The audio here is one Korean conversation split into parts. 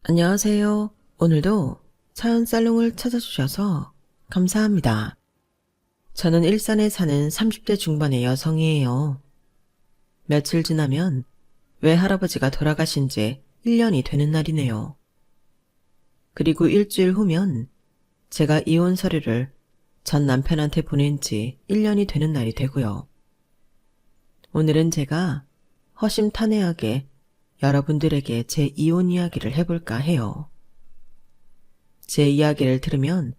안녕하세요. 오늘도 차연 살롱을 찾아주셔서 감사합니다. 저는 일산에 사는 30대 중반의 여성이에요. 며칠 지나면 외할아버지가 돌아가신 지 1년이 되는 날이네요. 그리고 일주일 후면 제가 이혼 서류를 전 남편한테 보낸 지 1년이 되는 날이 되고요. 오늘은 제가 허심탄회하게 여러분들에게 제 이혼 이야기를 해볼까 해요. 제 이야기를 들으면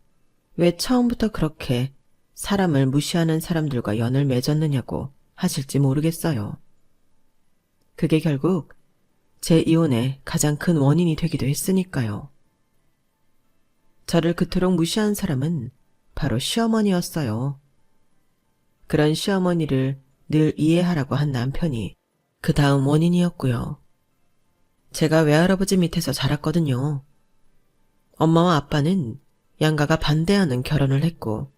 왜 처음부터 그렇게 사람을 무시하는 사람들과 연을 맺었느냐고 하실지 모르겠어요. 그게 결국 제 이혼의 가장 큰 원인이 되기도 했으니까요. 저를 그토록 무시한 사람은 바로 시어머니였어요. 그런 시어머니를 늘 이해하라고 한 남편이 그 다음 원인이었고요. 제가 외할아버지 밑에서 자랐거든요. 엄마와 아빠는 양가가 반대하는 결혼을 했고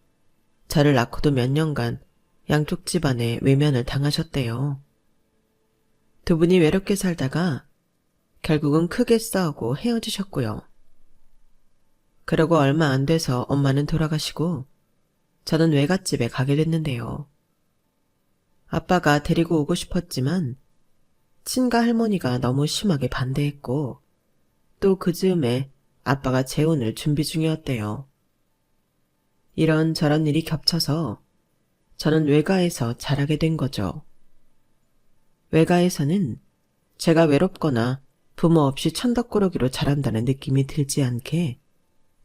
저를 낳고도 몇 년간 양쪽 집안에 외면을 당하셨대요. 두 분이 외롭게 살다가 결국은 크게 싸우고 헤어지셨고요. 그러고 얼마 안 돼서 엄마는 돌아가시고 저는 외갓집에 가게 됐는데요. 아빠가 데리고 오고 싶었지만 친가 할머니가 너무 심하게 반대했고 또 그 즈음에 아빠가 재혼을 준비 중이었대요. 이런저런 일이 겹쳐서 저는 외가에서 자라게 된 거죠. 외가에서는 제가 외롭거나 부모 없이 천덕꾸러기로 자란다는 느낌이 들지 않게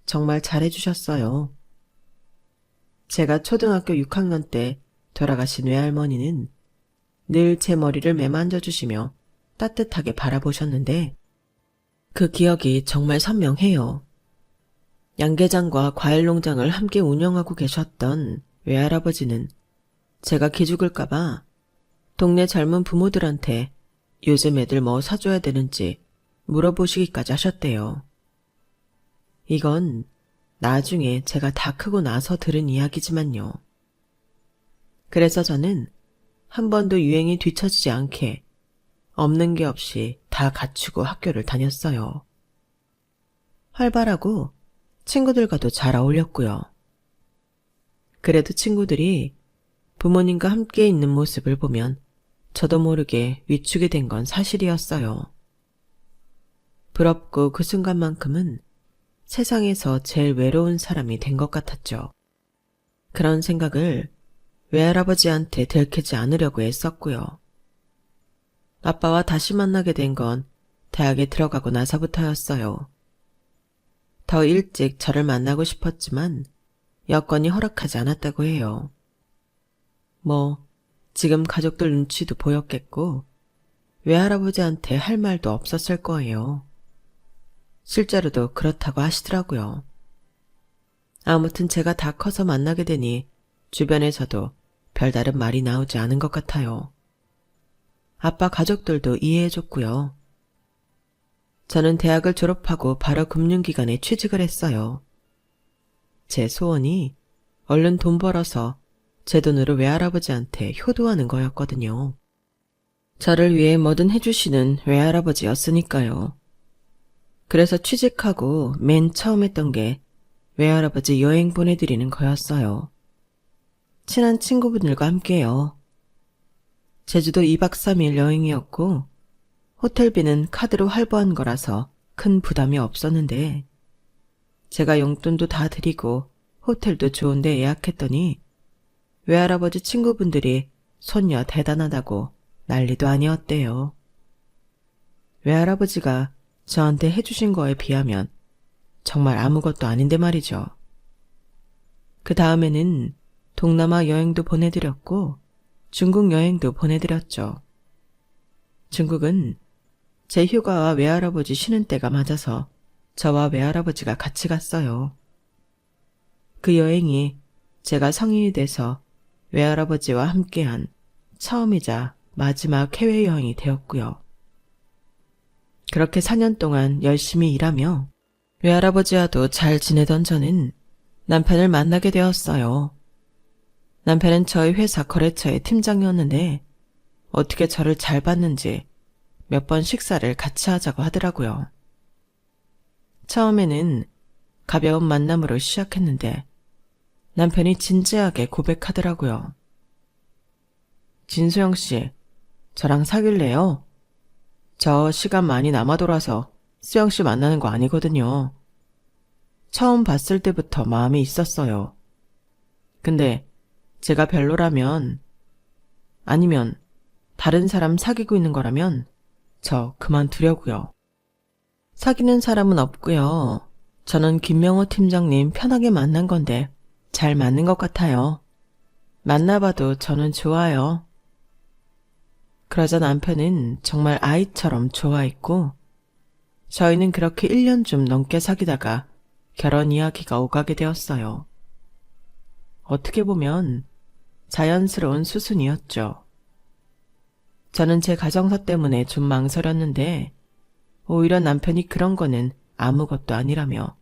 정말 잘해주셨어요. 제가 초등학교 6학년 때 돌아가신 외할머니는 늘 제 머리를 매만져 주시며 따뜻하게 바라보셨는데 그 기억이 정말 선명해요. 양계장과 과일농장을 함께 운영하고 계셨던 외할아버지는 제가 기죽을까봐 동네 젊은 부모들한테 요즘 애들 뭐 사줘야 되는지 물어보시기까지 하셨대요. 이건 나중에 제가 다 크고 나서 들은 이야기지만요. 그래서 저는 한 번도 유행이 뒤처지지 않게 없는 게 없이 다 갖추고 학교를 다녔어요. 활발하고 친구들과도 잘 어울렸고요. 그래도 친구들이 부모님과 함께 있는 모습을 보면 저도 모르게 위축이 된 건 사실이었어요. 부럽고 그 순간만큼은 세상에서 제일 외로운 사람이 된 것 같았죠. 그런 생각을 외할아버지한테 들키지 않으려고 애썼고요. 아빠와 다시 만나게 된 건 대학에 들어가고 나서부터였어요. 더 일찍 저를 만나고 싶었지만 여건이 허락하지 않았다고 해요. 지금 가족들 눈치도 보였겠고 외할아버지한테 할 말도 없었을 거예요. 실제로도 그렇다고 하시더라고요. 아무튼 제가 다 커서 만나게 되니 주변에서도 별다른 말이 나오지 않은 것 같아요. 아빠 가족들도 이해해줬고요. 저는 대학을 졸업하고 바로 금융기관에 취직을 했어요. 제 소원이 얼른 돈 벌어서 제 돈으로 외할아버지한테 효도하는 거였거든요. 저를 위해 뭐든 해주시는 외할아버지였으니까요. 그래서 취직하고 맨 처음 했던 게 외할아버지 여행 보내드리는 거였어요. 친한 친구분들과 함께요. 제주도 2박 3일 여행이었고 호텔비는 카드로 할부한 거라서 큰 부담이 없었는데 제가 용돈도 다 드리고 호텔도 좋은데 예약했더니 외할아버지 친구분들이 손녀 대단하다고 난리도 아니었대요. 외할아버지가 저한테 해주신 거에 비하면 정말 아무것도 아닌데 말이죠. 그 다음에는 동남아 여행도 보내드렸고 중국 여행도 보내드렸죠. 중국은 제 휴가와 외할아버지 쉬는 때가 맞아서 저와 외할아버지가 같이 갔어요. 그 여행이 제가 성인이 돼서 외할아버지와 함께한 처음이자 마지막 해외여행이 되었고요. 그렇게 4년 동안 열심히 일하며 외할아버지와도 잘 지내던 저는 남편을 만나게 되었어요. 남편은 저희 회사 거래처의 팀장이었는데 어떻게 저를 잘 봤는지 몇 번 식사를 같이 하자고 하더라고요. 처음에는 가벼운 만남으로 시작했는데 남편이 진지하게 고백하더라고요. 진수영 씨, 저랑 사귈래요? 저 시간 많이 남아 돌아서 수영 씨 만나는 거 아니거든요. 처음 봤을 때부터 마음이 있었어요. 근데 제가 별로라면, 아니면 다른 사람 사귀고 있는 거라면 저 그만두려고요. 사귀는 사람은 없고요. 저는 김명호 팀장님 편하게 만난 건데 잘 맞는 것 같아요. 만나봐도 저는 좋아요. 그러자 남편은 정말 아이처럼 좋아했고 저희는 그렇게 1년 좀 넘게 사귀다가 결혼 이야기가 오가게 되었어요. 어떻게 보면 자연스러운 수순이었죠. 저는 제 가정사 때문에 좀 망설였는데 오히려 남편이 그런 거는 아무것도 아니라며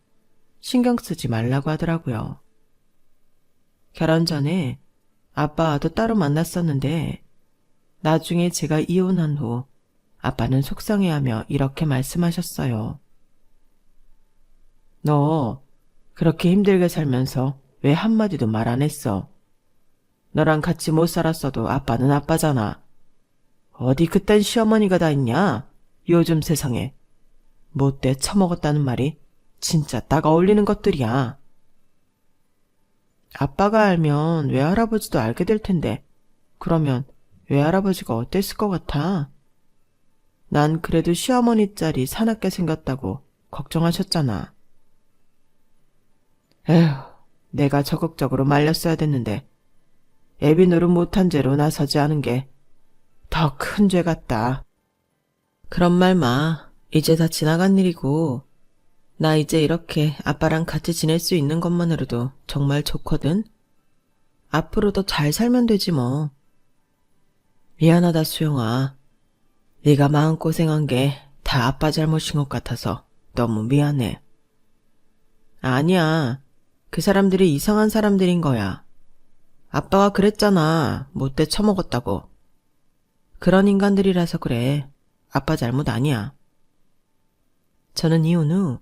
신경 쓰지 말라고 하더라고요. 결혼 전에 아빠와도 따로 만났었는데 나중에 제가 이혼한 후 아빠는 속상해하며 이렇게 말씀하셨어요. 너 그렇게 힘들게 살면서 왜 한마디도 말 안 했어? 너랑 같이 못 살았어도 아빠는 아빠잖아. 어디 그딴 시어머니가 다 있냐? 요즘 세상에. 못돼 처먹었다는 말이 진짜 딱 어울리는 것들이야. 아빠가 알면 외할아버지도 알게 될 텐데 그러면 외할아버지가 어땠을 것 같아? 난 그래도 시어머니 짤이 사납게 생겼다고 걱정하셨잖아. 에휴, 내가 적극적으로 말렸어야 됐는데 애비 노릇 못한 죄로 나서지 않은 게 더 큰 죄 같다. 그런 말 마. 이제 다 지나간 일이고 나 이제 이렇게 아빠랑 같이 지낼 수 있는 것만으로도 정말 좋거든. 앞으로도 잘 살면 되지 뭐. 미안하다 수영아. 네가 마음고생한 게 다 아빠 잘못인 것 같아서 너무 미안해. 아니야. 그 사람들이 이상한 사람들인 거야. 아빠가 그랬잖아. 못돼 처먹었다고. 그런 인간들이라서 그래. 아빠 잘못 아니야. 저는 이혼 후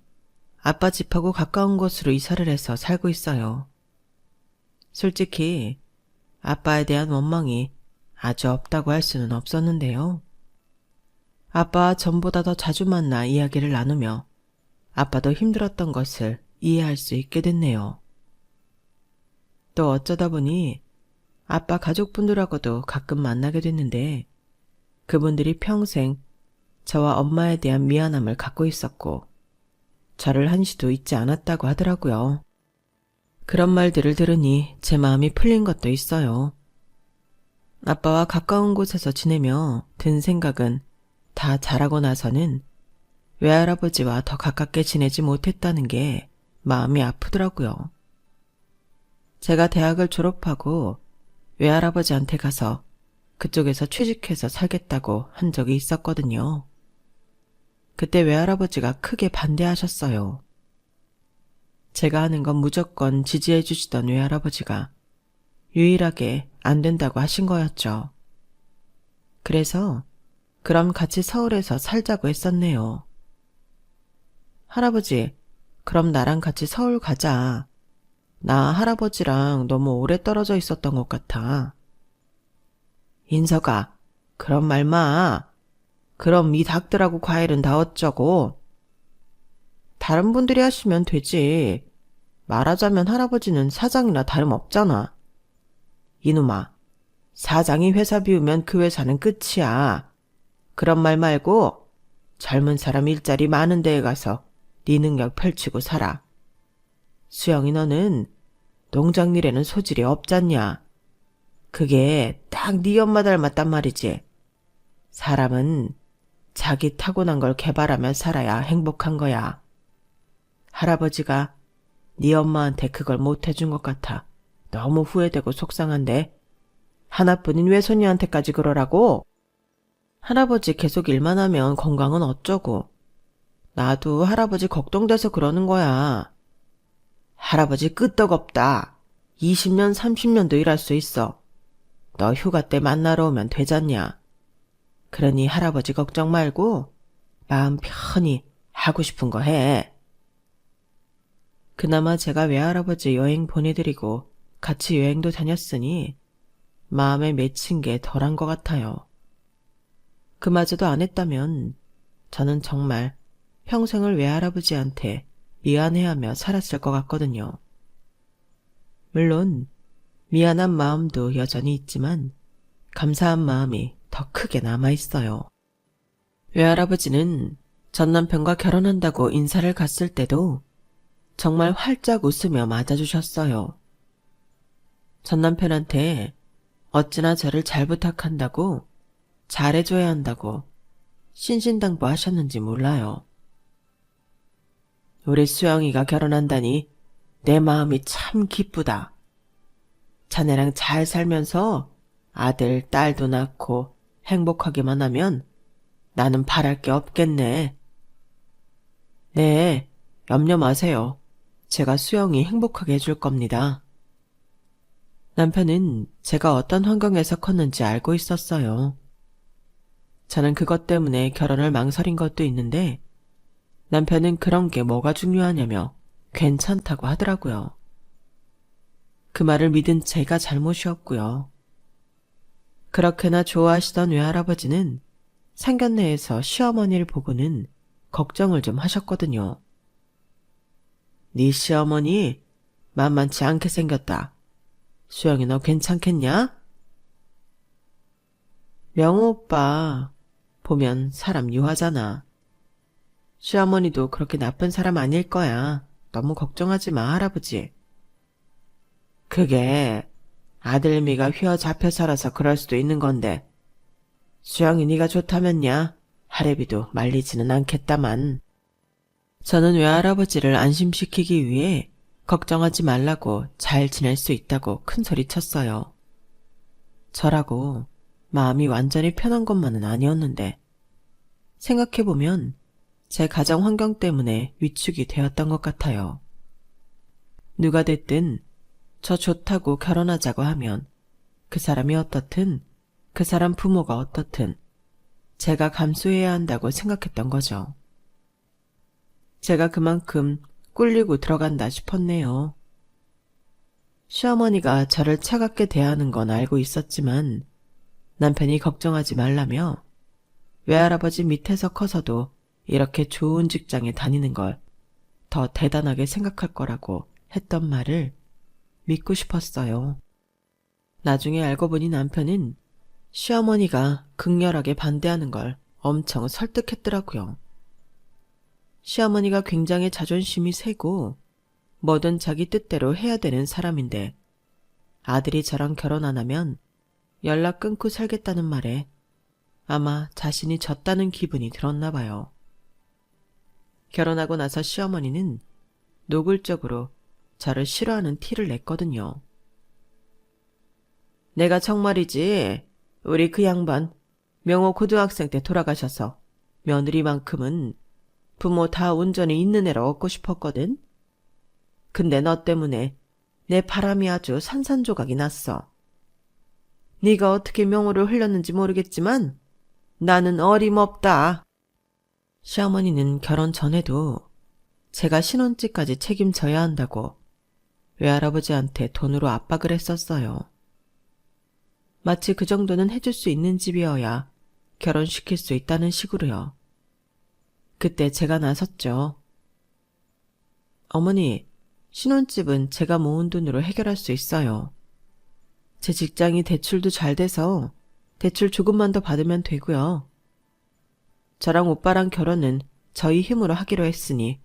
아빠 집하고 가까운 곳으로 이사를 해서 살고 있어요. 솔직히 아빠에 대한 원망이 아주 없다고 할 수는 없었는데요. 아빠와 전보다 더 자주 만나 이야기를 나누며 아빠도 힘들었던 것을 이해할 수 있게 됐네요. 또 어쩌다 보니 아빠 가족분들하고도 가끔 만나게 됐는데 그분들이 평생 저와 엄마에 대한 미안함을 갖고 있었고 저를 한시도 잊지 않았다고 하더라고요. 그런 말들을 들으니 제 마음이 풀린 것도 있어요. 아빠와 가까운 곳에서 지내며 든 생각은 다 자라고 나서는 외할아버지와 더 가깝게 지내지 못했다는 게 마음이 아프더라고요. 제가 대학을 졸업하고 외할아버지한테 가서 그쪽에서 취직해서 살겠다고 한 적이 있었거든요. 그때 외할아버지가 크게 반대하셨어요. 제가 하는 건 무조건 지지해 주시던 외할아버지가 유일하게 안 된다고 하신 거였죠. 그래서 그럼 같이 서울에서 살자고 했었네요. 할아버지, 그럼 나랑 같이 서울 가자. 나 할아버지랑 너무 오래 떨어져 있었던 것 같아. 인석아, 그런 말 마. 그럼 이 닭들하고 과일은 다 어쩌고? 다른 분들이 하시면 되지. 말하자면 할아버지는 사장이나 다름없잖아. 이놈아, 사장이 회사 비우면 그 회사는 끝이야. 그런 말 말고 젊은 사람 일자리 많은 데에 가서 네 능력 펼치고 살아. 수영이 너는 농장 일에는 소질이 없잖냐. 그게 딱 네 엄마 닮았단 말이지. 사람은 자기 타고난 걸 개발하며 살아야 행복한 거야. 할아버지가 네 엄마한테 그걸 못 해준 것 같아. 너무 후회되고 속상한데 하나뿐인 외손녀한테까지 그러라고? 할아버지 계속 일만 하면 건강은 어쩌고. 나도 할아버지 걱정돼서 그러는 거야. 할아버지 끄떡없다. 20년 30년도 일할 수 있어. 너 휴가 때 만나러 오면 되잖냐. 그러니 할아버지 걱정 말고 마음 편히 하고 싶은 거 해. 그나마 제가 외할아버지 여행 보내드리고 같이 여행도 다녔으니 마음에 맺힌 게 덜한 것 같아요. 그마저도 안 했다면 저는 정말 평생을 외할아버지한테 미안해하며 살았을 것 같거든요. 물론 미안한 마음도 여전히 있지만 감사한 마음이 더 크게 남아있어요. 외할아버지는 전 남편과 결혼한다고 인사를 갔을 때도 정말 활짝 웃으며 맞아주셨어요. 전 남편한테 어찌나 저를 잘 부탁한다고, 잘해줘야 한다고 신신당부하셨는지 몰라요. 우리 수영이가 결혼한다니 내 마음이 참 기쁘다. 자네랑 잘 살면서 아들, 딸도 낳고 행복하기만 하면 나는 바랄 게 없겠네. 네, 염려 마세요. 제가 수영이 행복하게 해줄 겁니다. 남편은 제가 어떤 환경에서 컸는지 알고 있었어요. 저는 그것 때문에 결혼을 망설인 것도 있는데 남편은 그런 게 뭐가 중요하냐며 괜찮다고 하더라고요. 그 말을 믿은 제가 잘못이었고요. 그렇게나 좋아하시던 외할아버지는 상견례에서 시어머니를 보고는 걱정을 좀 하셨거든요. 네 시어머니 만만치 않게 생겼다. 수영이 너 괜찮겠냐? 명호 오빠 보면 사람 유하잖아. 시어머니도 그렇게 나쁜 사람 아닐 거야. 너무 걱정하지 마, 할아버지. 그게 아들미가 휘어잡혀 살아서 그럴 수도 있는 건데 수영이 네가 좋다면야 할애비도 말리지는 않겠다만. 저는 외할아버지를 안심시키기 위해 걱정하지 말라고 잘 지낼 수 있다고 큰 소리 쳤어요. 저라고 마음이 완전히 편한 것만은 아니었는데 생각해보면 제 가정 환경 때문에 위축이 되었던 것 같아요. 누가 됐든 저 좋다고 결혼하자고 하면 그 사람이 어떻든 그 사람 부모가 어떻든 제가 감수해야 한다고 생각했던 거죠. 제가 그만큼 꿀리고 들어간다 싶었네요. 시어머니가 저를 차갑게 대하는 건 알고 있었지만 남편이 걱정하지 말라며 외할아버지 밑에서 커서도 이렇게 좋은 직장에 다니는 걸 더 대단하게 생각할 거라고 했던 말을 믿고 싶었어요. 나중에 알고 보니 남편은 시어머니가 극렬하게 반대하는 걸 엄청 설득했더라고요. 시어머니가 굉장히 자존심이 세고 뭐든 자기 뜻대로 해야 되는 사람인데 아들이 저랑 결혼 안 하면 연락 끊고 살겠다는 말에 아마 자신이 졌다는 기분이 들었나 봐요. 결혼하고 나서 시어머니는 노골적으로 저를 싫어하는 티를 냈거든요. 내가 정말이지 우리 그 양반 명호 고등학생 때 돌아가셔서 며느리만큼은 부모 다 온전히 있는 애로 얻고 싶었거든. 근데 너 때문에 내 바람이 아주 산산조각이 났어. 네가 어떻게 명호를 흘렸는지 모르겠지만 나는 어림없다. 시어머니는 결혼 전에도 제가 신혼집까지 책임져야 한다고 외할아버지한테 돈으로 압박을 했었어요. 마치 그 정도는 해줄 수 있는 집이어야 결혼시킬 수 있다는 식으로요. 그때 제가 나섰죠. 어머니, 신혼집은 제가 모은 돈으로 해결할 수 있어요. 제 직장이 대출도 잘 돼서 대출 조금만 더 받으면 되고요. 저랑 오빠랑 결혼은 저희 힘으로 하기로 했으니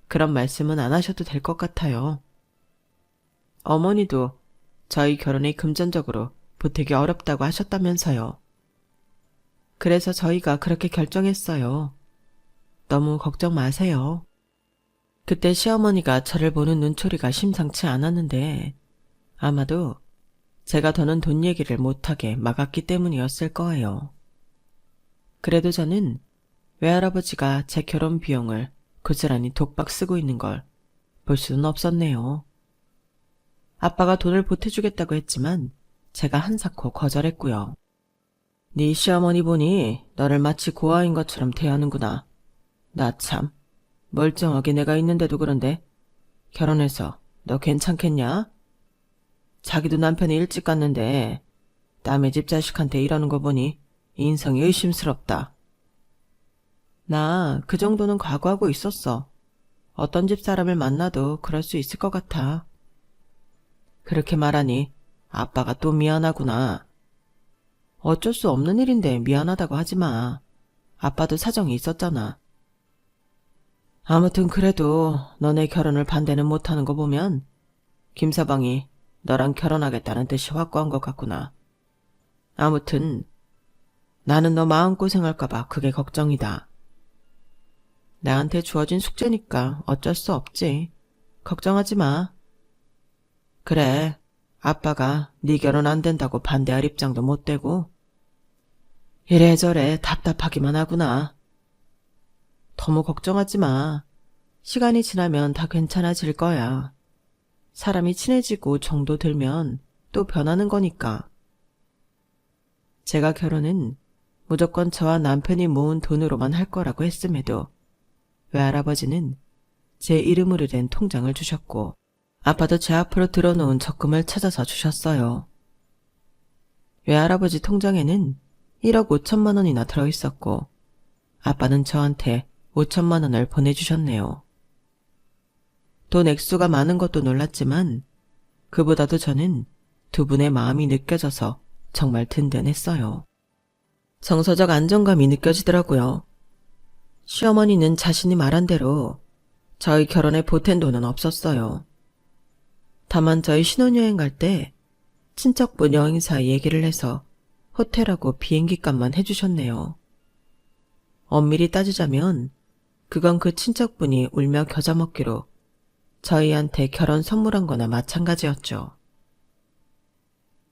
그런 말씀은 안 하셔도 될 것 같아요. 어머니도 저희 결혼이 금전적으로 보태기 어렵다고 하셨다면서요. 그래서 저희가 그렇게 결정했어요. 너무 걱정 마세요. 그때 시어머니가 저를 보는 눈초리가 심상치 않았는데 아마도 제가 더는 돈 얘기를 못하게 막았기 때문이었을 거예요. 그래도 저는 외할아버지가 제 결혼 비용을 고스란히 독박 쓰고 있는 걸 볼 수는 없었네요. 아빠가 돈을 보태주겠다고 했지만 제가 한사코 거절했고요. 네 시어머니 보니 너를 마치 고아인 것처럼 대하는구나. 나 참 멀쩡하게 내가 있는데도 그런데 결혼해서 너 괜찮겠냐? 자기도 남편이 일찍 갔는데 남의 집 자식한테 이러는 거 보니 인성이 의심스럽다. 나 그 정도는 각오하고 있었어. 어떤 집 사람을 만나도 그럴 수 있을 것 같아. 그렇게 말하니 아빠가 또 미안하구나. 어쩔 수 없는 일인데 미안하다고 하지 마. 아빠도 사정이 있었잖아. 아무튼 그래도 너네 결혼을 반대는 못하는 거 보면 김서방이 너랑 결혼하겠다는 뜻이 확고한 것 같구나. 아무튼 나는 너 마음고생할까봐 그게 걱정이다. 나한테 주어진 숙제니까 어쩔 수 없지. 걱정하지 마. 그래, 아빠가 네 결혼 안 된다고 반대할 입장도 못 되고 이래저래 답답하기만 하구나. 너무 걱정하지 마. 시간이 지나면 다 괜찮아질 거야. 사람이 친해지고 정도 들면 또 변하는 거니까. 제가 결혼은 무조건 저와 남편이 모은 돈으로만 할 거라고 했음에도 외할아버지는 제 이름으로 된 통장을 주셨고 아빠도 제 앞으로 들어놓은 적금을 찾아서 주셨어요. 외할아버지 통장에는 1억 5천만 원이나 들어있었고 아빠는 저한테 5천만 원을 보내주셨네요. 돈 액수가 많은 것도 놀랐지만 그보다도 저는 두 분의 마음이 느껴져서 정말 든든했어요. 정서적 안정감이 느껴지더라고요. 시어머니는 자신이 말한 대로 저희 결혼에 보탠 돈은 없었어요. 다만 저희 신혼여행 갈 때 친척분 여행사 얘기를 해서 호텔하고 비행기값만 해주셨네요. 엄밀히 따지자면 그건 그 친척분이 울며 겨자 먹기로 저희한테 결혼 선물한 거나 마찬가지였죠.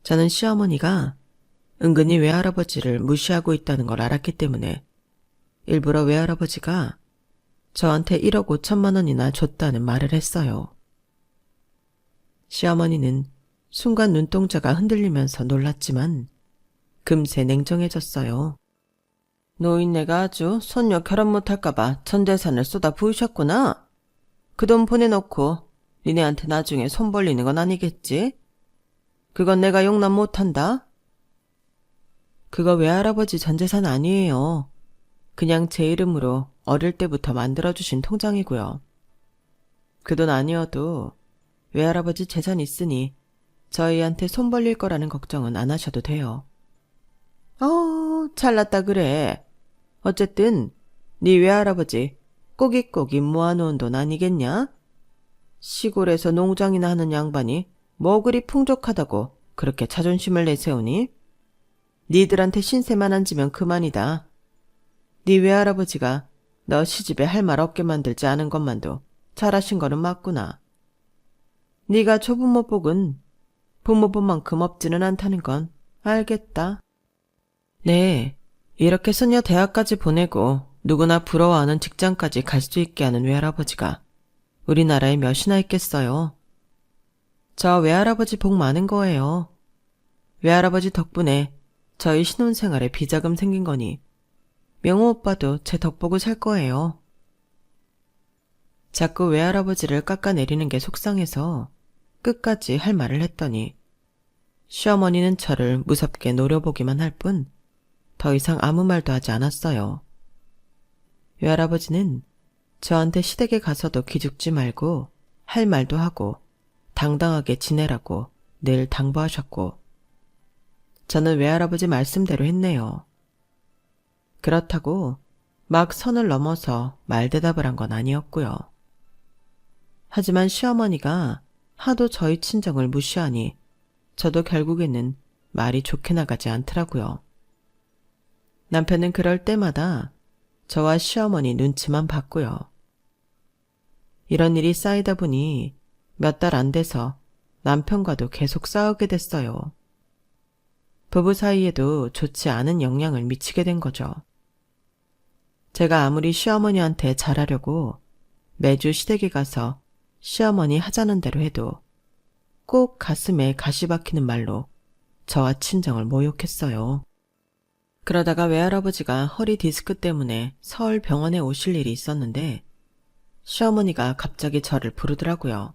저는 시어머니가 은근히 외할아버지를 무시하고 있다는 걸 알았기 때문에 일부러 외할아버지가 저한테 1억 5천만 원이나 줬다는 말을 했어요. 시어머니는 순간 눈동자가 흔들리면서 놀랐지만 금세 냉정해졌어요. 노인네가 아주 손녀 결혼 못할까봐 전 재산을 쏟아 부으셨구나. 그 돈 보내놓고 니네한테 나중에 손 벌리는 건 아니겠지? 그건 내가 용납 못한다. 그거 외할아버지 전 재산 아니에요. 그냥 제 이름으로 어릴 때부터 만들어주신 통장이고요. 그 돈 아니어도 외할아버지 재산 있으니 저희한테 손 벌릴 거라는 걱정은 안 하셔도 돼요. 잘났다 그래. 어쨌든 네 외할아버지 꼬깃꼬깃 모아놓은 돈 아니겠냐? 시골에서 농장이나 하는 양반이 뭐 그리 풍족하다고 그렇게 자존심을 내세우니? 니들한테 신세만 안 지면 그만이다. 네 외할아버지가 너 시집에 할 말 없게 만들지 않은 것만도 잘하신 거는 맞구나. 네가 조부모복은 부모복만큼 없지는 않다는 건 알겠다. 네, 이렇게 손녀 대학까지 보내고 누구나 부러워하는 직장까지 갈 수 있게 하는 외할아버지가 우리나라에 몇이나 있겠어요. 저 외할아버지 복 많은 거예요. 외할아버지 덕분에 저희 신혼생활에 비자금 생긴 거니 명호 오빠도 제 덕복을 살 거예요. 자꾸 외할아버지를 깎아내리는 게 속상해서 끝까지 할 말을 했더니 시어머니는 저를 무섭게 노려보기만 할 뿐 더 이상 아무 말도 하지 않았어요. 외할아버지는 저한테 시댁에 가서도 기죽지 말고 할 말도 하고 당당하게 지내라고 늘 당부하셨고 저는 외할아버지 말씀대로 했네요. 그렇다고 막 선을 넘어서 말대답을 한 건 아니었고요. 하지만 시어머니가 하도 저희 친정을 무시하니 저도 결국에는 말이 좋게 나가지 않더라고요. 남편은 그럴 때마다 저와 시어머니 눈치만 봤고요. 이런 일이 쌓이다 보니 몇 달 안 돼서 남편과도 계속 싸우게 됐어요. 부부 사이에도 좋지 않은 영향을 미치게 된 거죠. 제가 아무리 시어머니한테 잘하려고 매주 시댁에 가서 시어머니 하자는 대로 해도 꼭 가슴에 가시 박히는 말로 저와 친정을 모욕했어요. 그러다가 외할아버지가 허리 디스크 때문에 서울 병원에 오실 일이 있었는데 시어머니가 갑자기 저를 부르더라고요.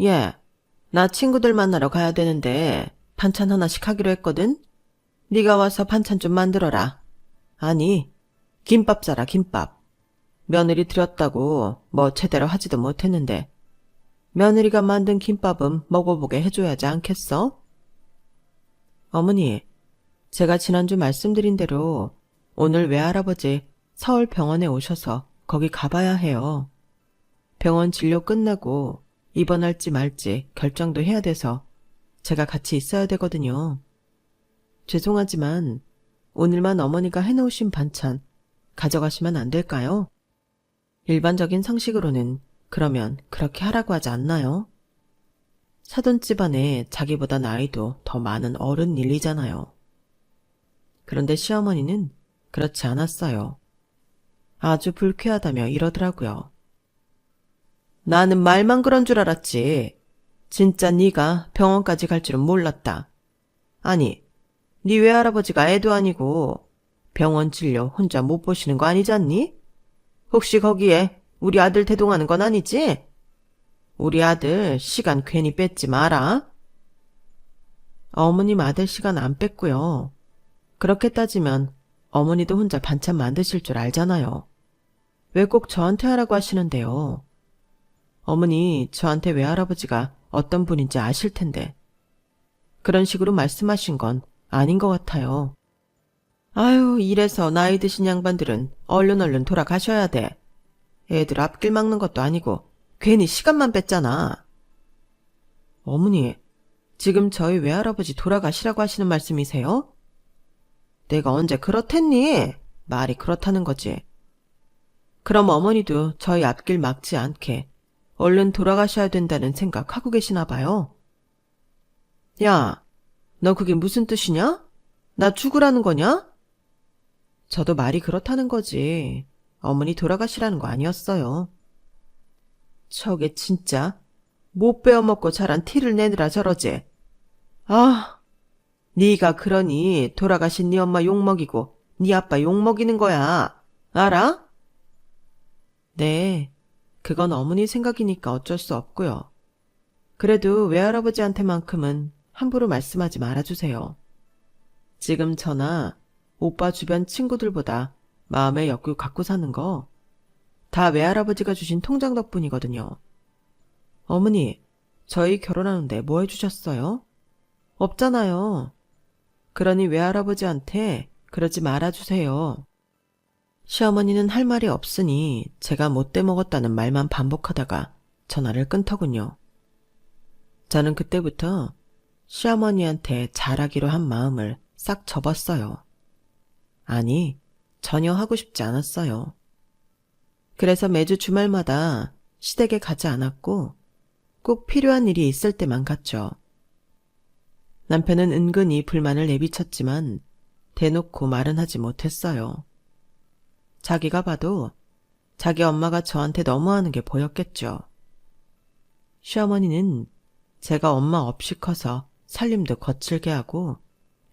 예, 나 친구들 만나러 가야 되는데 반찬 하나씩 하기로 했거든? 네가 와서 반찬 좀 만들어라. 아니, 김밥 싸라, 김밥. 며느리 들였다고 뭐 제대로 하지도 못했는데 며느리가 만든 김밥은 먹어보게 해줘야지 않겠어? 어머니, 제가 지난주 말씀드린 대로 오늘 외할아버지 서울 병원에 오셔서 거기 가봐야 해요. 병원 진료 끝나고 입원할지 말지 결정도 해야 돼서 제가 같이 있어야 되거든요. 죄송하지만 오늘만 어머니가 해놓으신 반찬 가져가시면 안 될까요? 일반적인 상식으로는 그러면 그렇게 하라고 하지 않나요? 사돈집안에 자기보다 나이도 더 많은 어른 일이잖아요. 그런데 시어머니는 그렇지 않았어요. 아주 불쾌하다며 이러더라고요. 나는 말만 그런 줄 알았지. 진짜 네가 병원까지 갈 줄은 몰랐다. 아니, 네 외할아버지가 애도 아니고 병원 진료 혼자 못 보시는 거 아니잖니? 혹시 거기에 우리 아들 대동하는 건 아니지? 우리 아들 시간 괜히 뺏지 마라. 어머님 아들 시간 안 뺐고요. 그렇게 따지면 어머니도 혼자 반찬 만드실 줄 알잖아요. 왜 꼭 저한테 하라고 하시는데요? 어머니, 저한테 외할아버지가 어떤 분인지 아실 텐데. 그런 식으로 말씀하신 건 아닌 것 같아요. 아유, 이래서 나이 드신 양반들은 얼른 돌아가셔야 돼. 애들 앞길 막는 것도 아니고 괜히 시간만 뺐잖아. 어머니, 지금 저희 외할아버지 돌아가시라고 하시는 말씀이세요? 내가 언제 그렇댔니? 말이 그렇다는 거지. 그럼 어머니도 저희 앞길 막지 않게 얼른 돌아가셔야 된다는 생각하고 계시나 봐요. 야, 너 그게 무슨 뜻이냐? 나 죽으라는 거냐? 저도 말이 그렇다는 거지. 어머니 돌아가시라는 거 아니었어요. 저게 진짜 못 베어먹고 자란 티를 내느라 저러지. 아, 네가 그러니 돌아가신 네 엄마 욕먹이고 네 아빠 욕먹이는 거야. 알아? 네, 그건 어머니 생각이니까 어쩔 수 없고요. 그래도 외할아버지한테만큼은 함부로 말씀하지 말아주세요. 지금 저나 오빠 주변 친구들보다 마음의 여유 갖고 사는 거 다 외할아버지가 주신 통장 덕분이거든요. 어머니, 저희 결혼하는데 뭐 해주셨어요? 없잖아요. 그러니 외할아버지한테 그러지 말아주세요. 시어머니는 할 말이 없으니 제가 못돼 먹었다는 말만 반복하다가 전화를 끊더군요. 저는 그때부터 시어머니한테 잘하기로 한 마음을 싹 접었어요. 아니, 전혀 하고 싶지 않았어요. 그래서 매주 주말마다 시댁에 가지 않았고 꼭 필요한 일이 있을 때만 갔죠. 남편은 은근히 불만을 내비쳤지만 대놓고 말은 하지 못했어요. 자기가 봐도 자기 엄마가 저한테 너무하는 게 보였겠죠. 시어머니는 제가 엄마 없이 커서 살림도 거칠게 하고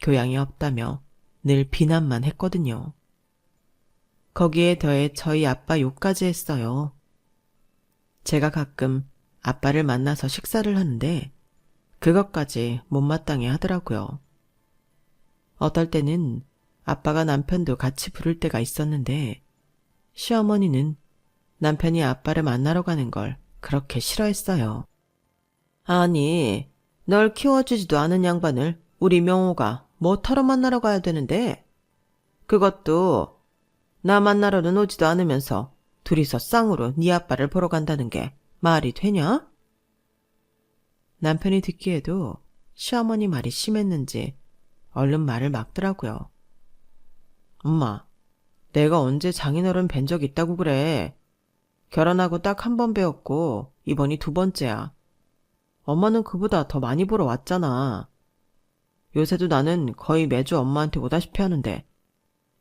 교양이 없다며 늘 비난만 했거든요. 거기에 더해 저희 아빠 욕까지 했어요. 제가 가끔 아빠를 만나서 식사를 하는데 그것까지 못마땅해 하더라고요. 어떨 때는 아빠가 남편도 같이 부를 때가 있었는데 시어머니는 남편이 아빠를 만나러 가는 걸 그렇게 싫어했어요. 아니, 널 키워주지도 않은 양반을 우리 명호가 뭐 털어 만나러 가야 되는데? 그것도 나 만나러는 오지도 않으면서 둘이서 쌍으로 네 아빠를 보러 간다는 게 말이 되냐? 남편이 듣기에도 시어머니 말이 심했는지 얼른 말을 막더라고요. 엄마, 내가 언제 장인어른 뵌 적 있다고 그래. 결혼하고 딱 한 번 배웠고 이번이 두 번째야. 엄마는 그보다 더 많이 보러 왔잖아. 요새도 나는 거의 매주 엄마한테 오다시피 하는데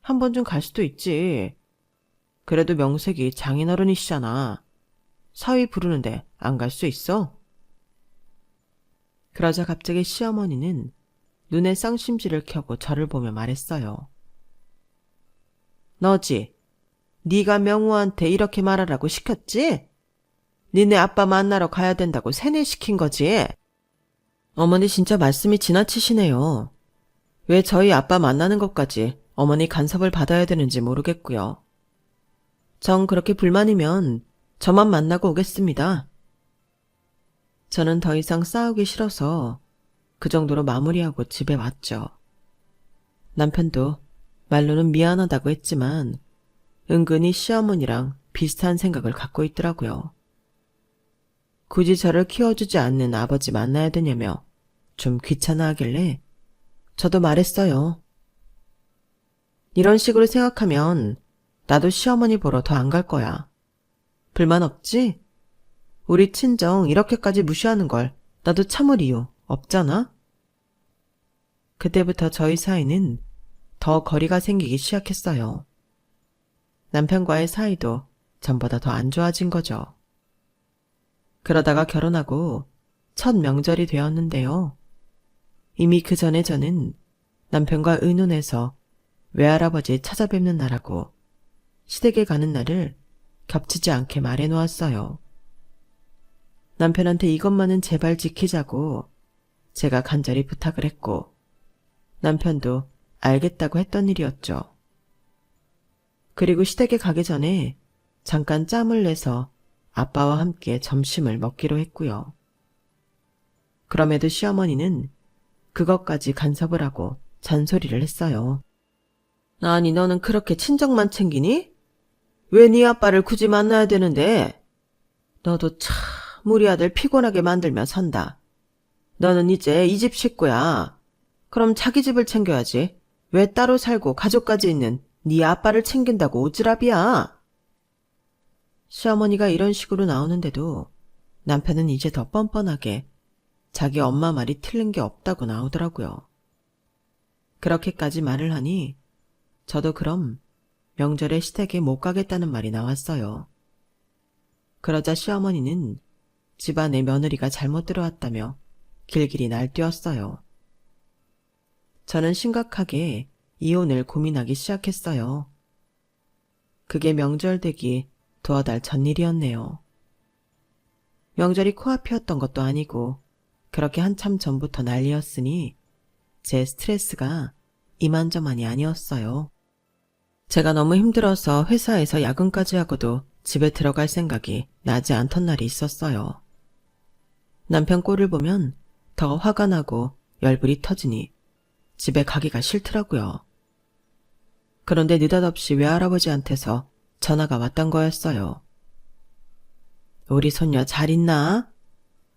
한 번쯤 갈 수도 있지. 그래도 명색이 장인어른이시잖아. 사위 부르는데 안 갈 수 있어? 그러자 갑자기 시어머니는 눈에 쌍심지를 켜고 저를 보며 말했어요. 너지? 네가 명우한테 이렇게 말하라고 시켰지? 니네 아빠 만나러 가야 된다고 세뇌시킨 거지? 어머니 진짜 말씀이 지나치시네요. 왜 저희 아빠 만나는 것까지 어머니 간섭을 받아야 되는지 모르겠고요. 정 그렇게 불만이면 저만 만나고 오겠습니다. 저는 더 이상 싸우기 싫어서 그 정도로 마무리하고 집에 왔죠. 남편도 말로는 미안하다고 했지만 은근히 시어머니랑 비슷한 생각을 갖고 있더라고요. 굳이 저를 키워주지 않는 아버지 만나야 되냐며 좀 귀찮아하길래 저도 말했어요. 이런 식으로 생각하면 나도 시어머니 보러 더 안 갈 거야. 불만 없지? 우리 친정 이렇게까지 무시하는 걸 나도 참을 이유 없잖아? 그때부터 저희 사이는 더 거리가 생기기 시작했어요. 남편과의 사이도 전보다 더 안 좋아진 거죠. 그러다가 결혼하고 첫 명절이 되었는데요. 이미 그 전에 저는 남편과 의논해서 외할아버지 찾아뵙는 날하고 시댁에 가는 날을 겹치지 않게 말해놓았어요. 남편한테 이것만은 제발 지키자고 제가 간절히 부탁을 했고 남편도 알겠다고 했던 일이었죠. 그리고 시댁에 가기 전에 잠깐 짬을 내서 아빠와 함께 점심을 먹기로 했고요. 그럼에도 시어머니는 그것까지 간섭을 하고 잔소리를 했어요. 아니 너는 그렇게 친정만 챙기니? 왜 네 아빠를 굳이 만나야 되는데? 너도 참 우리 아들 피곤하게 만들며 산다. 너는 이제 이 집 식구야. 그럼 자기 집을 챙겨야지. 왜 따로 살고 가족까지 있는 네 아빠를 챙긴다고 오지랖이야. 시어머니가 이런 식으로 나오는데도 남편은 이제 더 뻔뻔하게 자기 엄마 말이 틀린 게 없다고 나오더라고요. 그렇게까지 말을 하니 저도 그럼 명절에 시댁에 못 가겠다는 말이 나왔어요. 그러자 시어머니는 집안에 며느리가 잘못 들어왔다며 길길이 날뛰었어요. 저는 심각하게 이혼을 고민하기 시작했어요. 그게 명절 되기 두어 달 전 일이었네요. 명절이 코앞이었던 것도 아니고 그렇게 한참 전부터 난리였으니 제 스트레스가 이만저만이 아니었어요. 제가 너무 힘들어서 회사에서 야근까지 하고도 집에 들어갈 생각이 나지 않던 날이 있었어요. 남편 꼴을 보면 더 화가 나고 열불이 터지니 집에 가기가 싫더라고요. 그런데 느닷없이 외할아버지한테서 전화가 왔던 거였어요. 우리 손녀 잘 있나?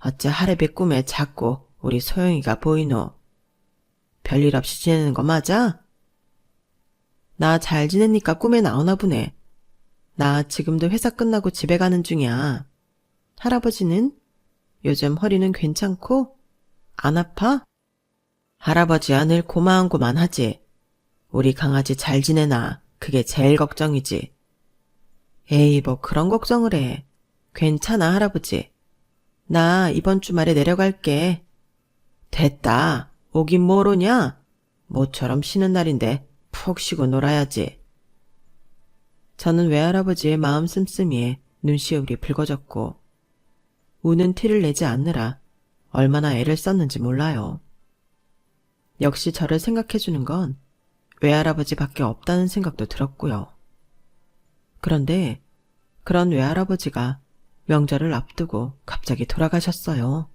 어째 하레비 꿈에 자꾸 우리 소영이가 보이노? 별일 없이 지내는 거 맞아? 나 잘 지내니까 꿈에 나오나 보네. 나 지금도 회사 끝나고 집에 가는 중이야. 할아버지는? 요즘 허리는 괜찮고? 안 아파? 할아버지야 늘 고마운고만 하지. 우리 강아지 잘 지내나 그게 제일 걱정이지. 에이 뭐 그런 걱정을 해. 괜찮아 할아버지. 나 이번 주말에 내려갈게. 됐다. 오긴 뭘 오냐? 모처럼 쉬는 날인데 푹 쉬고 놀아야지. 저는 외할아버지의 마음 씀씀이에 눈시울이 붉어졌고 우는 티를 내지 않느라 얼마나 애를 썼는지 몰라요. 역시 저를 생각해주는 건 외할아버지밖에 없다는 생각도 들었고요. 그런데 그런 외할아버지가 명절을 앞두고 갑자기 돌아가셨어요.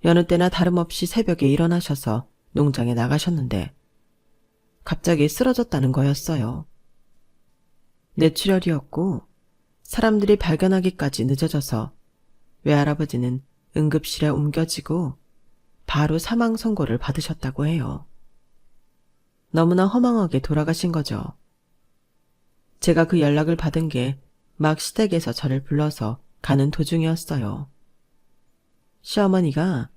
여느 때나 다름없이 새벽에 일어나셔서 농장에 나가셨는데 갑자기 쓰러졌다는 거였어요. 뇌출혈이었고 사람들이 발견하기까지 늦어져서 외할아버지는 응급실에 옮겨지고 바로 사망 선고를 받으셨다고 해요. 너무나 허망하게 돌아가신 거죠. 제가 그 연락을 받은 게 막 시댁에서 저를 불러서 가는 도중이었어요. 시어머니가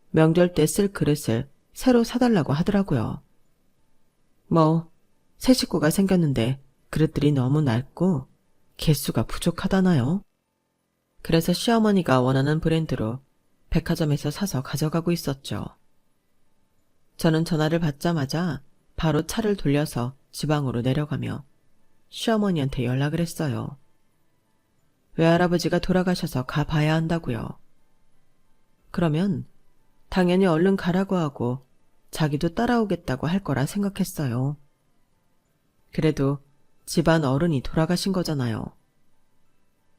명절 때 쓸 그릇을 새로 사달라고 하더라고요. 뭐 새 식구가 생겼는데 그릇들이 너무 낡고 개수가 부족하다나요? 그래서 시어머니가 원하는 브랜드로 백화점에서 사서 가져가고 있었죠. 저는 전화를 받자마자 바로 차를 돌려서 지방으로 내려가며 시어머니한테 연락을 했어요. 외할아버지가 돌아가셔서 가봐야 한다고요. 그러면 당연히 얼른 가라고 하고 자기도 따라오겠다고 할 거라 생각했어요. 그래도 집안 어른이 돌아가신 거잖아요.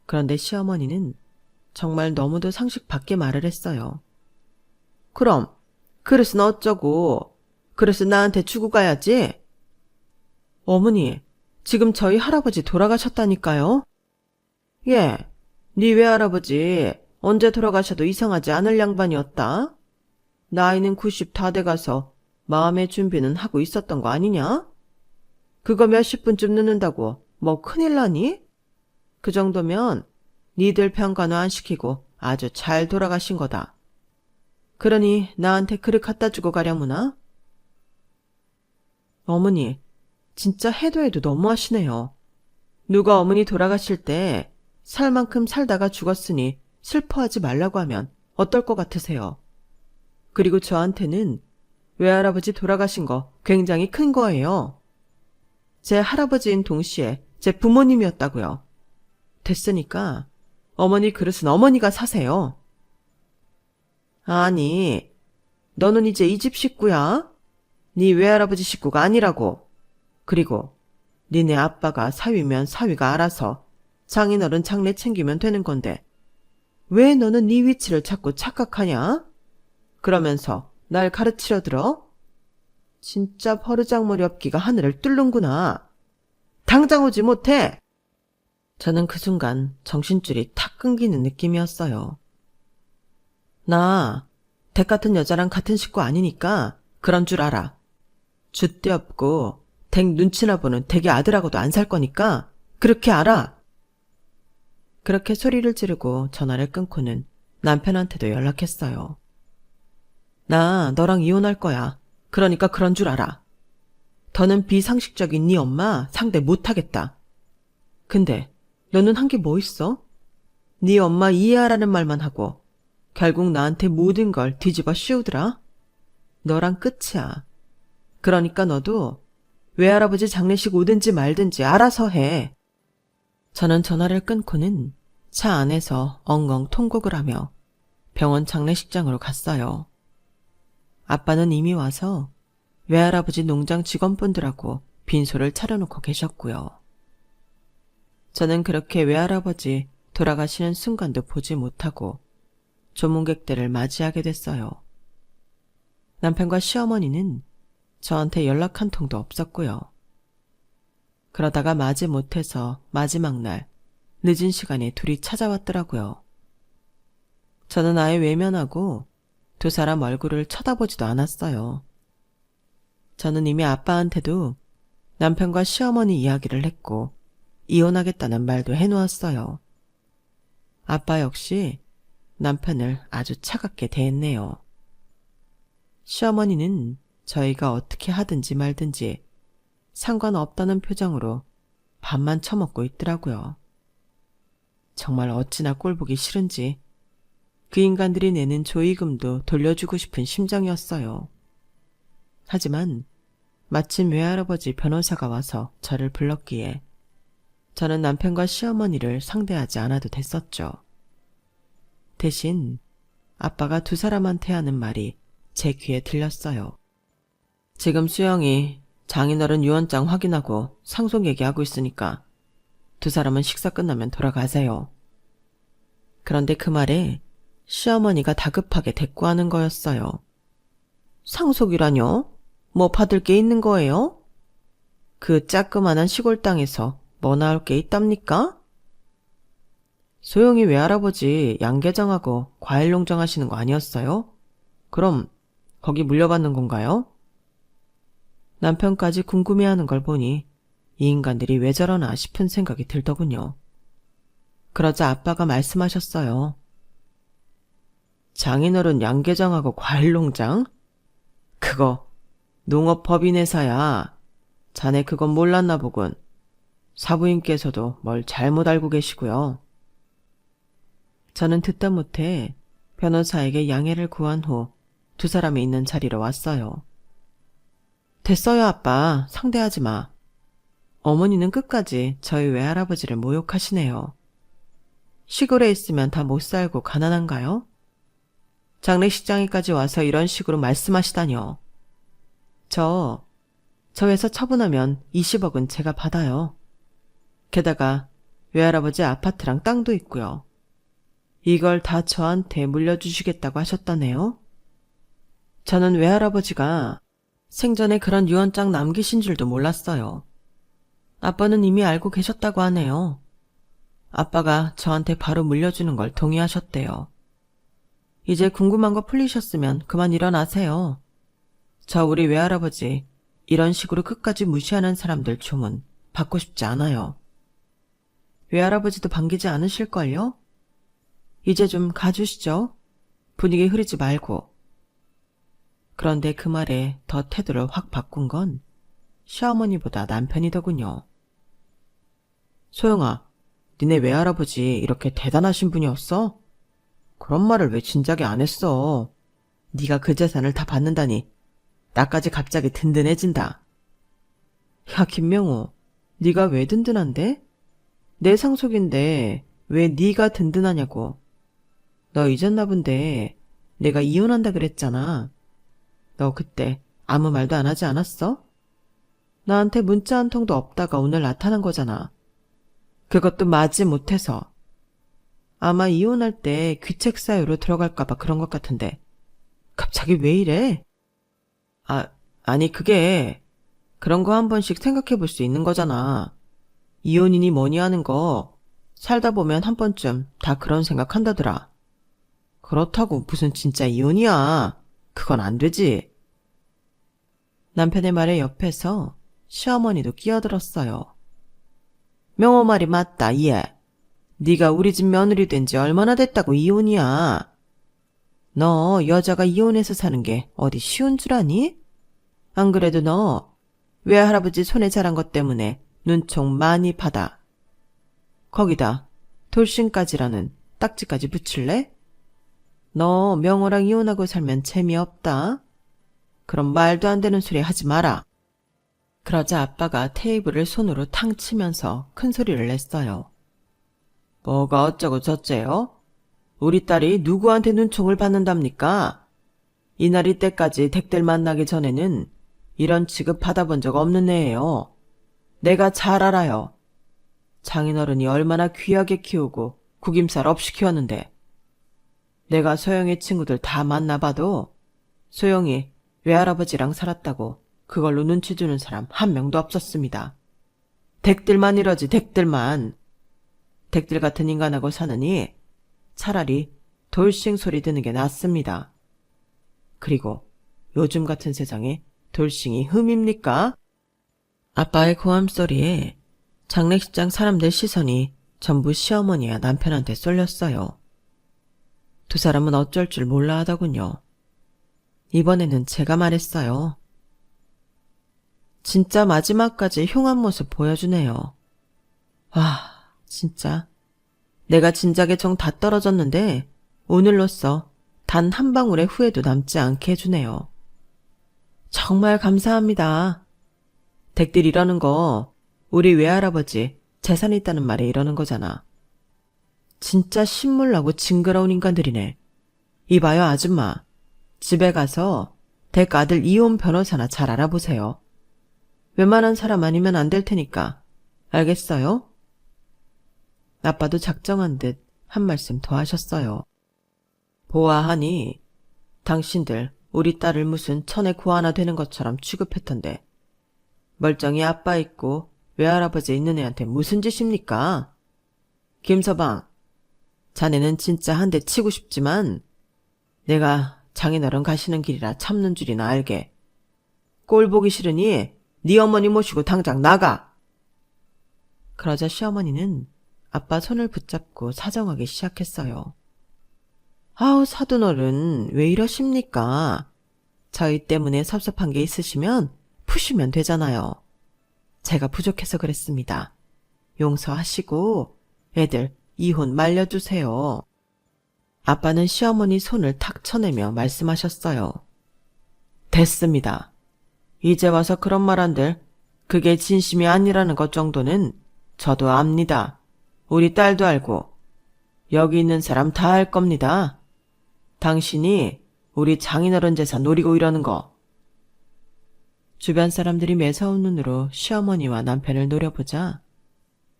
그런데 시어머니는 정말 너무도 상식 밖의 말을 했어요. 그럼 그릇은 어쩌고? 그릇은 나한테 주고 가야지. 어머니, 지금 저희 할아버지 돌아가셨다니까요? 예, 네 외할아버지 언제 돌아가셔도 이상하지 않을 양반이었다. 나이는 90 다 돼가서 마음의 준비는 하고 있었던 거 아니냐? 그거 몇십 분쯤 늦는다고 뭐 큰일 나니? 그 정도면 니들 평간호 안 시키고 아주 잘 돌아가신 거다. 그러니 나한테 그릇 갖다 주고 가려무나? 어머니, 진짜 해도 해도 너무하시네요. 누가 어머니 돌아가실 때 살 만큼 살다가 죽었으니 슬퍼하지 말라고 하면 어떨 것 같으세요? 그리고 저한테는 외할아버지 돌아가신 거 굉장히 큰 거예요. 제 할아버지인 동시에 제 부모님이었다고요. 됐으니까 어머니 그릇은 어머니가 사세요. 아니, 너는 이제 이 집 식구야? 네 외할아버지 식구가 아니라고. 그리고 니네 아빠가 사위면 사위가 알아서 장인어른 장례 챙기면 되는 건데 왜 너는 네 위치를 자꾸 착각하냐? 그러면서 날 가르치려 들어? 진짜 버르장머리 없기가 하늘을 뚫는구나. 당장 오지 못해! 저는 그 순간 정신줄이 탁 끊기는 느낌이었어요. 나 댁 같은 여자랑 같은 식구 아니니까 그런 줄 알아. 줏대 없고 댁 눈치나 보는 댁의 아들하고도 안 살 거니까 그렇게 알아. 그렇게 소리를 지르고 전화를 끊고는 남편한테도 연락했어요. 나 너랑 이혼할 거야. 그러니까 그런 줄 알아. 더는 비상식적인 네 엄마 상대 못하겠다. 근데 너는 한 게 뭐 있어? 네 엄마 이해하라는 말만 하고 결국 나한테 모든 걸 뒤집어 씌우더라. 너랑 끝이야. 그러니까 너도 외할아버지 장례식 오든지 말든지 알아서 해. 저는 전화를 끊고는 차 안에서 엉엉 통곡을 하며 병원 장례식장으로 갔어요. 아빠는 이미 와서 외할아버지 농장 직원분들하고 빈소를 차려놓고 계셨고요. 저는 그렇게 외할아버지 돌아가시는 순간도 보지 못하고 조문객들을 맞이하게 됐어요. 남편과 시어머니는 저한테 연락 한 통도 없었고요. 그러다가 마지 못해서 마지막 날 늦은 시간에 둘이 찾아왔더라고요. 저는 아예 외면하고 두 사람 얼굴을 쳐다보지도 않았어요. 저는 이미 아빠한테도 남편과 시어머니 이야기를 했고 이혼하겠다는 말도 해놓았어요. 아빠 역시 남편을 아주 차갑게 대했네요. 시어머니는 저희가 어떻게 하든지 말든지 상관없다는 표정으로 밥만 처먹고 있더라고요. 정말 어찌나 꼴보기 싫은지 그 인간들이 내는 조의금도 돌려주고 싶은 심정이었어요. 하지만 마침 외할아버지 변호사가 와서 저를 불렀기에 저는 남편과 시어머니를 상대하지 않아도 됐었죠. 대신 아빠가 두 사람한테 하는 말이 제 귀에 들렸어요. 지금 수영이 장인어른 유언장 확인하고 상속 얘기하고 있으니까 두 사람은 식사 끝나면 돌아가세요. 그런데 그 말에 시어머니가 다급하게 대꾸하는 거였어요. 상속이라뇨? 뭐 받을 게 있는 거예요? 그 짜끄만한 시골 땅에서 뭐 나올 게 있답니까? 소영이 외할아버지 양계장하고 과일농장 하시는 거 아니었어요? 그럼 거기 물려받는 건가요? 남편까지 궁금해하는 걸 보니 이 인간들이 왜 저러나 싶은 생각이 들더군요. 그러자 아빠가 말씀하셨어요. 장인어른 양계장하고 과일농장? 그거 농업법인회사야. 자네 그건 몰랐나 보군. 사부인께서도 뭘 잘못 알고 계시고요. 저는 듣다 못해 변호사에게 양해를 구한 후 두 사람이 있는 자리로 왔어요. 됐어요, 아빠. 상대하지 마. 어머니는 끝까지 저희 외할아버지를 모욕하시네요. 시골에 있으면 다 못 살고 가난한가요? 장례식장에까지 와서 이런 식으로 말씀하시다뇨. 저 회사 처분하면 20억은 제가 받아요. 게다가 외할아버지 아파트랑 땅도 있고요. 이걸 다 저한테 물려주시겠다고 하셨다네요. 저는 외할아버지가 생전에 그런 유언장 남기신 줄도 몰랐어요. 아빠는 이미 알고 계셨다고 하네요. 아빠가 저한테 바로 물려주는 걸 동의하셨대요. 이제 궁금한 거 풀리셨으면 그만 일어나세요. 저 우리 외할아버지 이런 식으로 끝까지 무시하는 사람들 조문 받고 싶지 않아요. 외할아버지도 반기지 않으실걸요? 이제 좀 가주시죠. 분위기 흐리지 말고. 그런데 그 말에 더 태도를 확 바꾼 건 시어머니보다 남편이더군요. 소영아, 니네 외할아버지 이렇게 대단하신 분이었어? 그런 말을 왜 진작에 안 했어? 네가 그 재산을 다 받는다니 나까지 갑자기 든든해진다. 야, 김명호, 네가 왜 든든한데? 내 상속인데 왜 네가 든든하냐고. 너 잊었나 본데 내가 이혼한다 그랬잖아. 너 그때 아무 말도 안 하지 않았어? 나한테 문자 한 통도 없다가 오늘 나타난 거잖아. 그것도 맞지 못해서. 아마 이혼할 때 귀책 사유로 들어갈까봐 그런 것 같은데 갑자기 왜 이래? 아니 그게 그런 거 한 번씩 생각해 볼 수 있는 거잖아. 이혼이니 뭐니 하는 거 살다 보면 한 번쯤 다 그런 생각 한다더라. 그렇다고 무슨 진짜 이혼이야. 그건 안 되지. 남편의 말에 옆에서 시어머니도 끼어들었어요. 명호 말이 맞다, 얘. 네가 우리 집 며느리 된 지 얼마나 됐다고 이혼이야. 너 여자가 이혼해서 사는 게 어디 쉬운 줄 아니? 안 그래도 너 외할아버지 손에 자란 것 때문에 눈총 많이 받아. 거기다 돌싱까지라는 딱지까지 붙일래? 너 명호랑 이혼하고 살면 재미없다. 그럼 말도 안 되는 소리 하지 마라. 그러자 아빠가 테이블을 손으로 탕 치면서 큰 소리를 냈어요. 뭐가 어쩌고 저쩌요? 우리 딸이 누구한테 눈총을 받는답니까? 이날이 때까지 댁들 만나기 전에는 이런 취급 받아본 적 없는 애예요. 내가 잘 알아요. 장인어른이 얼마나 귀하게 키우고 구김살 없이 키웠는데. 내가 소영이 친구들 다 만나봐도 소영이 외할아버지랑 살았다고 그걸로 눈치 주는 사람 한 명도 없었습니다. 댁들만 이러지, 댁들만. 댁들 같은 인간하고 사느니 차라리 돌싱 소리 듣는 게 낫습니다. 그리고 요즘 같은 세상에 돌싱이 흠입니까? 아빠의 고함 소리에 장례식장 사람들 시선이 전부 시어머니와 남편한테 쏠렸어요. 두 사람은 어쩔 줄 몰라 하더군요. 이번에는 제가 말했어요. 진짜 마지막까지 흉한 모습 보여주네요. 와, 진짜. 내가 진작에 정 다 떨어졌는데 오늘로써 단 한 방울의 후회도 남지 않게 해주네요. 정말 감사합니다. 댁들 이러는 거 우리 외할아버지 재산 있다는 말에 이러는 거잖아. 진짜 신물나고 징그러운 인간들이네. 이봐요 아줌마. 집에 가서 댁 아들 이혼 변호사나 잘 알아보세요. 웬만한 사람 아니면 안 될 테니까. 알겠어요? 아빠도 작정한 듯 한 말씀 더 하셨어요. 보아하니 당신들 우리 딸을 무슨 천의 구 하나 되는 것처럼 취급했던데 멀쩡히 아빠 있고 외할아버지 있는 애한테 무슨 짓입니까? 김서방, 자네는 진짜 한 대 치고 싶지만 내가 장인어른 가시는 길이라 참는 줄이나 알게. 꼴 보기 싫으니 네 어머니 모시고 당장 나가. 그러자 시어머니는 아빠 손을 붙잡고 사정하기 시작했어요. 아우 사돈어른 왜 이러십니까? 저희 때문에 섭섭한 게 있으시면 푸시면 되잖아요. 제가 부족해서 그랬습니다. 용서하시고 애들 이혼 말려주세요. 아빠는 시어머니 손을 탁 쳐내며 말씀하셨어요. 됐습니다. 이제 와서 그런 말 한들 그게 진심이 아니라는 것 정도는 저도 압니다. 우리 딸도 알고 여기 있는 사람 다 알 겁니다. 당신이 우리 장인어른 재산 노리고 이러는 거. 주변 사람들이 매서운 눈으로 시어머니와 남편을 노려보자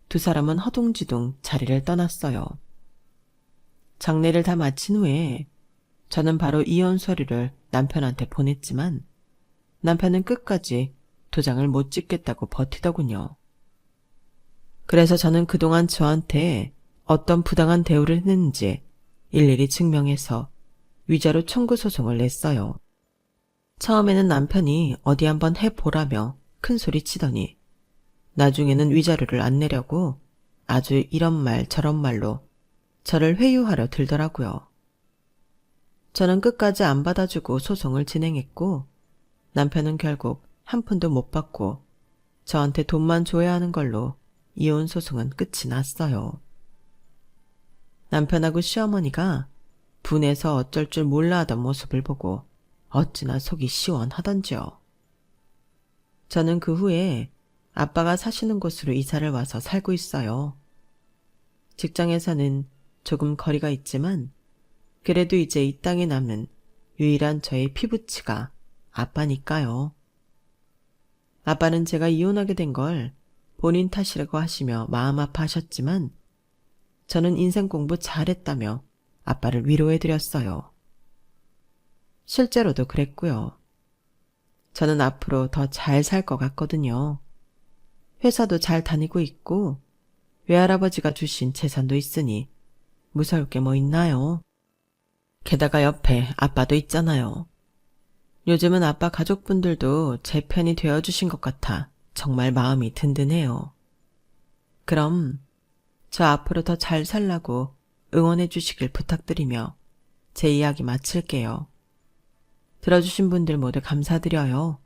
두 사람은 허둥지둥 자리를 떠났어요. 장례를 다 마친 후에 저는 바로 이혼 서류를 남편한테 보냈지만 남편은 끝까지 도장을 못 찍겠다고 버티더군요. 그래서 저는 그동안 저한테 어떤 부당한 대우를 했는지 일일이 증명해서 위자료 청구 소송을 냈어요. 처음에는 남편이 어디 한번 해보라며 큰소리 치더니 나중에는 위자료를 안 내려고 아주 이런 말 저런 말로 저를 회유하려 들더라고요. 저는 끝까지 안 받아주고 소송을 진행했고 남편은 결국 한 푼도 못 받고 저한테 돈만 줘야 하는 걸로 이혼 소송은 끝이 났어요. 남편하고 시어머니가 분해서 어쩔 줄 몰라 하던 모습을 보고 어찌나 속이 시원하던지요. 저는 그 후에 아빠가 사시는 곳으로 이사를 와서 살고 있어요. 직장에서는 조금 거리가 있지만 그래도 이제 이 땅에 남은 유일한 저의 피부치가 아빠니까요. 아빠는 제가 이혼하게 된 걸 본인 탓이라고 하시며 마음 아파하셨지만 저는 인생 공부 잘했다며 아빠를 위로해드렸어요. 실제로도 그랬고요. 저는 앞으로 더 잘 살 것 같거든요. 회사도 잘 다니고 있고 외할아버지가 주신 재산도 있으니 무서울 게 뭐 있나요? 게다가 옆에 아빠도 있잖아요. 요즘은 아빠 가족분들도 제 편이 되어주신 것 같아 정말 마음이 든든해요. 그럼 저 앞으로 더 잘 살라고 응원해 주시길 부탁드리며 제 이야기 마칠게요. 들어주신 분들 모두 감사드려요.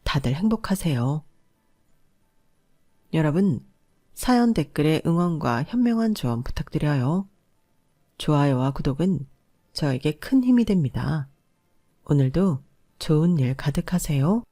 다들 행복하세요. 여러분, 사연 댓글에 응원과 현명한 조언 부탁드려요. 좋아요와 구독은 저에게 큰 힘이 됩니다. 오늘도 좋은 일 가득하세요.